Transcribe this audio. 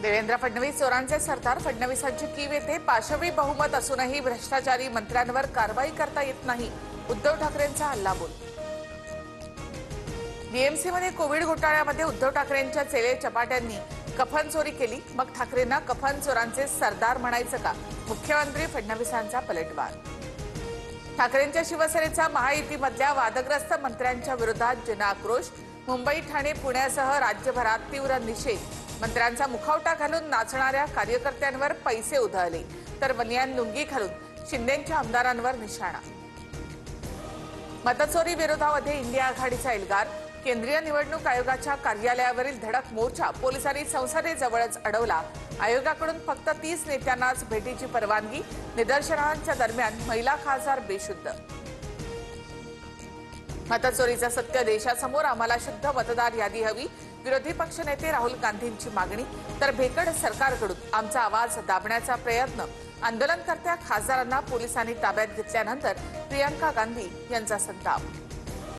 देवेंद्र फडणवीस चोरांचे सरदार. फडणवीसांची कीव येते. पाशवी बहुमत असूनही भ्रष्टाचारी मंत्र्यांवर कारवाई करता येत नाही. उद्धव ठाकरेंचा हल्लाबोल. बीएमसीमध्ये कोविड घोटाळ्यामध्ये उद्धव ठाकरेंच्या चेले चपाट्यांनी कफन चोरी केली. मग ठाकरेंना कफन चोरांचे सरदार म्हणायचं का? मुख्यमंत्री फडणवीसांचा पलटवार. ठाकरेंच्या शिवसेनेचा महायुतीमधल्या वादग्रस्त मंत्र्यांच्या विरोधात जनआक्रोश. मुंबई, ठाणे, पुण्यासह राज्यभरात तीव्र निषेध. मंत्र्यांचा मुखवटा घालून नाचणाऱ्या कार्यकर्त्यांवर पैसे उधळले तर बनियान लुंगी घालून शिंदेंच्या आमदारांवर निशाणा. मतचोरी विरोधामध्ये इंडिया आघाडीचा एल्गार. केंद्रीय निवडणूक आयोगाच्या कार्यालयावरील धडक मोर्चा पोलिसांनी संसदेजवळच अडवला. आयोगाकडून फक्त 30 नेत्यांनाच भेटीची परवानगी. निदर्शनांच्या दरम्यान महिला खासदार बेशुद्ध. मतचोरीचं सत्य देशासमोर. आम्हाला शुद्ध मतदार यादी हवी. विरोधी पक्षनेते राहुल गांधींची मागणी. तर भेकड सरकारकडून आमचा आवाज दाबण्याचा प्रयत्न. आंदोलनकर्त्या खासदारांना पोलिसांनी ताब्यात घेतल्यानंतर प्रियंका गांधी यांचा संताप.